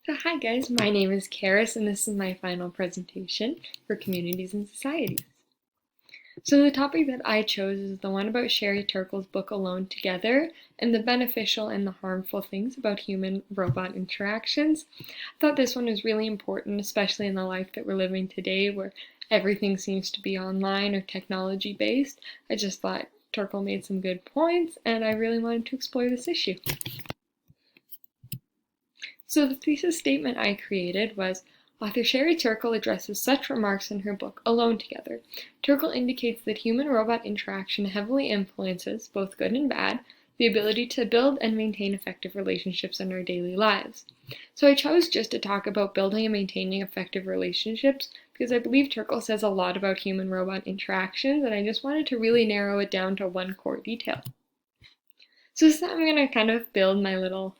So hi guys, my name is Karis and this is my final presentation for Communities and Societies. So the topic that I chose is the one about Sherry Turkle's book Alone Together and the beneficial and the harmful things about human-robot interactions. I thought this one was really important, especially in the life that we're living today where everything seems to be online or technology based. I just thought Turkle made some good points and I really wanted to explore this issue. So the thesis statement I created was, author Sherry Turkle addresses such remarks in her book Alone Together. Turkle indicates that human-robot interaction heavily influences, both good and bad, the ability to build and maintain effective relationships in our daily lives. So I chose just to talk about building and maintaining effective relationships because I believe Turkle says a lot about human-robot interactions and I just wanted to really narrow it down to one core detail. So I'm going to kind of build my little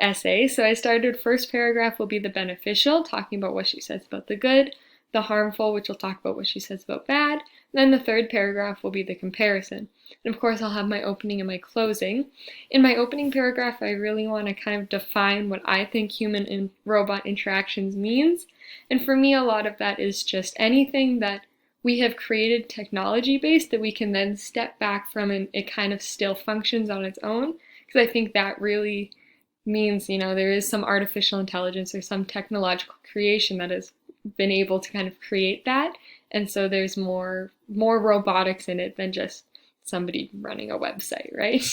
essay. So I started, first paragraph will be the beneficial, talking about what she says about the good, the harmful, which will talk about what she says about bad, and then the third paragraph will be the comparison. And of course I'll have my opening and my closing. In my opening paragraph I really want to kind of define what I think human and robot interactions means, and for me a lot of that is just anything that we have created technology based that we can then step back from and it kind of still functions on its own, because I think that really means, there is some artificial intelligence or some technological creation that has been able to kind of create that. And so there's more robotics in it than just somebody running a website, right?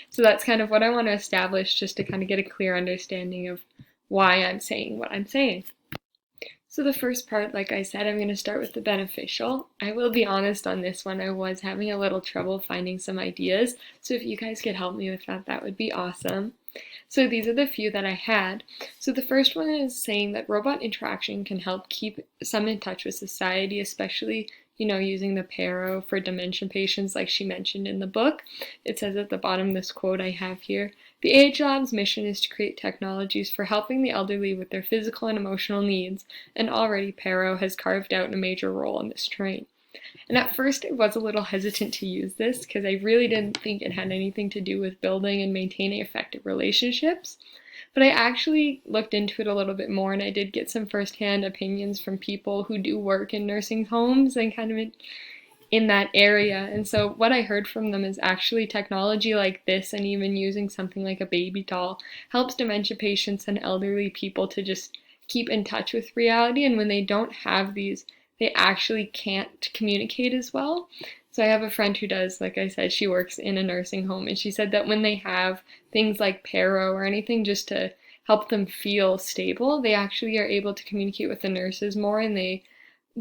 So that's kind of what I want to establish just to kind of get a clear understanding of why I'm saying what I'm saying. So the first part, like I said, I'm going to start with the beneficial. I will be honest on this one, I was having a little trouble finding some ideas. So if you guys could help me with that, that would be awesome. So these are the few that I had. So the first one is saying that robot interaction can help keep some in touch with society, especially, using the Paro for dementia patients like she mentioned in the book. It says at the bottom, this quote I have here, the Age Lab's mission is to create technologies for helping the elderly with their physical and emotional needs, and already Paro has carved out a major role in this train. And at first I was a little hesitant to use this because I really didn't think it had anything to do with building and maintaining effective relationships. But I actually looked into it a little bit more and I did get some firsthand opinions from people who do work in nursing homes and kind of in that area. And so what I heard from them is actually technology like this and even using something like a baby doll helps dementia patients and elderly people to just keep in touch with reality. And when they don't have these, they actually can't communicate as well. So I have a friend who does, like I said, she works in a nursing home, and she said that when they have things like Paro or anything just to help them feel stable, they actually are able to communicate with the nurses more and they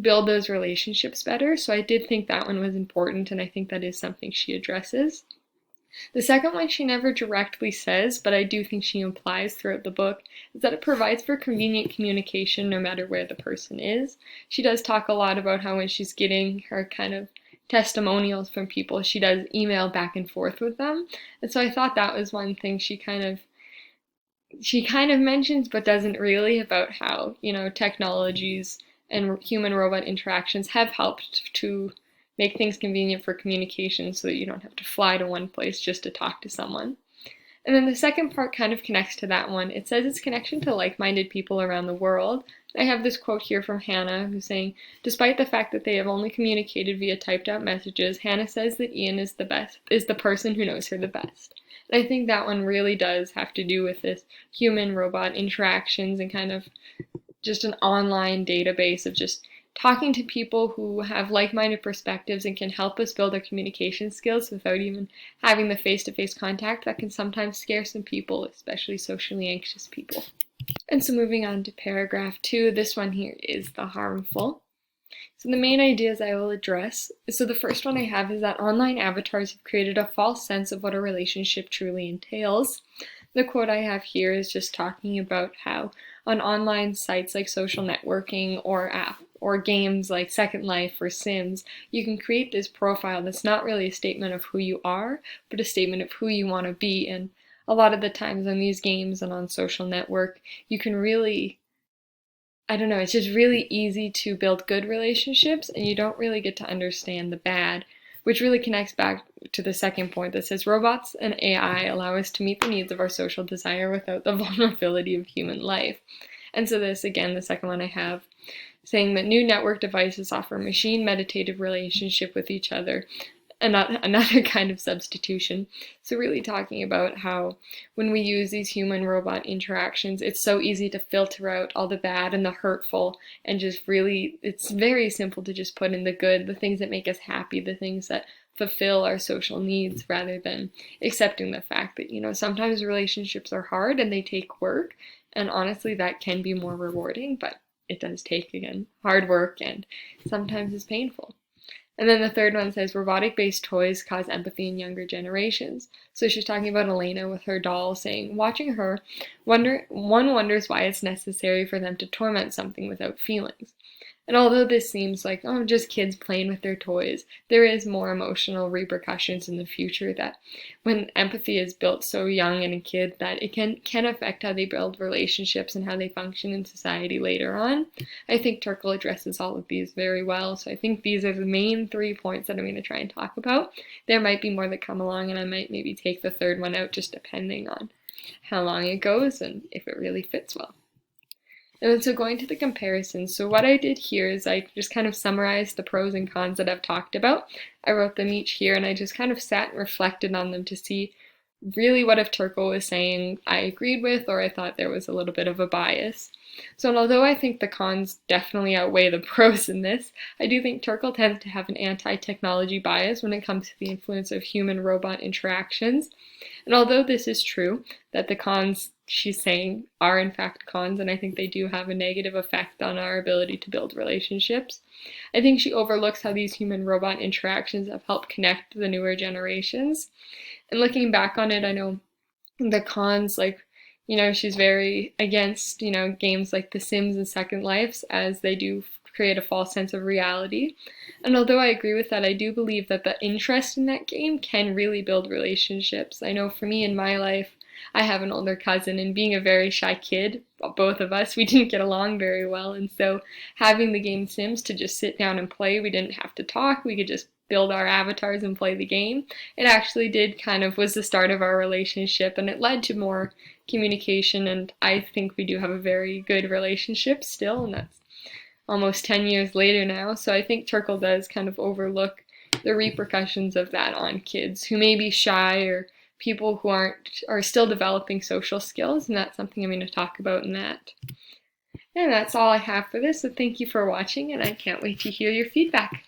build those relationships better. So I did think that one was important, and I think that is something she addresses. The second one she never directly says, but I do think she implies throughout the book, is that it provides for convenient communication no matter where the person is. She does talk a lot about how when she's getting her kind of testimonials from people, she does email back and forth with them. And so I thought that was one thing she kind of mentions but doesn't really, about how, technologies and human-robot interactions have helped to make things convenient for communication so that you don't have to fly to one place just to talk to someone. And then the second part kind of connects to that one. It says its connection to like-minded people around the world. I have this quote here from Hannah who's saying, despite the fact that they have only communicated via typed out messages, Hannah says that Ian is the person who knows her the best. And I think that one really does have to do with this human-robot interactions and kind of just an online database of just talking to people who have like-minded perspectives and can help us build our communication skills without even having the face-to-face contact that can sometimes scare some people, especially socially anxious people. And so moving on to paragraph 2, this one here is the harmful. So the main ideas I will address, so the first one I have is that online avatars have created a false sense of what a relationship truly entails. The quote I have here is just talking about how on online sites like social networking or games like Second Life or Sims, you can create this profile that's not really a statement of who you are, but a statement of who you want to be. And a lot of the times on these games and on social network, you can really, it's just really easy to build good relationships and you don't really get to understand the bad. which really connects back to the second point that says robots and AI allow us to meet the needs of our social desire without the vulnerability of human life. And so this, again, the second one I have, saying that new network devices offer machine meditative relationship with each other, and not another kind of substitution. So really talking about how when we use these human-robot interactions, it's so easy to filter out all the bad and the hurtful, and just really, it's very simple to just put in the good, the things that make us happy, the things that fulfill our social needs, rather than accepting the fact that, sometimes relationships are hard and they take work, and honestly that can be more rewarding, but it does take, again, hard work and sometimes it's painful. And then the third one says robotic-based toys cause empathy in younger generations. So she's talking about Elena with her doll, saying, watching her, one wonders why it's necessary for them to torment something without feelings. And although this seems like, oh, just kids playing with their toys, there is more emotional repercussions in the future that when empathy is built so young in a kid that it can affect how they build relationships and how they function in society later on. I think Turkle addresses all of these very well, so I think these are the main 3 points that I'm going to try and talk about. There might be more that come along, and I might maybe take the third one out just depending on how long it goes and if it really fits well. And so going to the comparisons, so what I did here is I just kind of summarized the pros and cons that I've talked about. I wrote them each here, and I just kind of sat and reflected on them to see really what if Turkle was saying I agreed with, or I thought there was a little bit of a bias. So although I think the cons definitely outweigh the pros in this, I do think Turkle tends to have an anti-technology bias when it comes to the influence of human-robot interactions. And although this is true, that the cons she's saying are in fact cons, and I think they do have a negative effect on our ability to build relationships, I think she overlooks how these human-robot interactions have helped connect the newer generations. And looking back on it, I know the cons, she's very against, games like The Sims and Second Lives, as they do create a false sense of reality. And although I agree with that, I do believe that the interest in that game can really build relationships. I know for me in my life, I have an older cousin, and being a very shy kid, both of us, we didn't get along very well, and so having the game Sims to just sit down and play, we didn't have to talk, we could just build our avatars and play the game. It actually was the start of our relationship, and it led to more communication, and I think we do have a very good relationship still, and that's almost 10 years later now. So I think Turkle does kind of overlook the repercussions of that on kids who may be shy or people who are still developing social skills, and that's something I'm going to talk about in that. And that's all I have for this, so thank you for watching, and I can't wait to hear your feedback.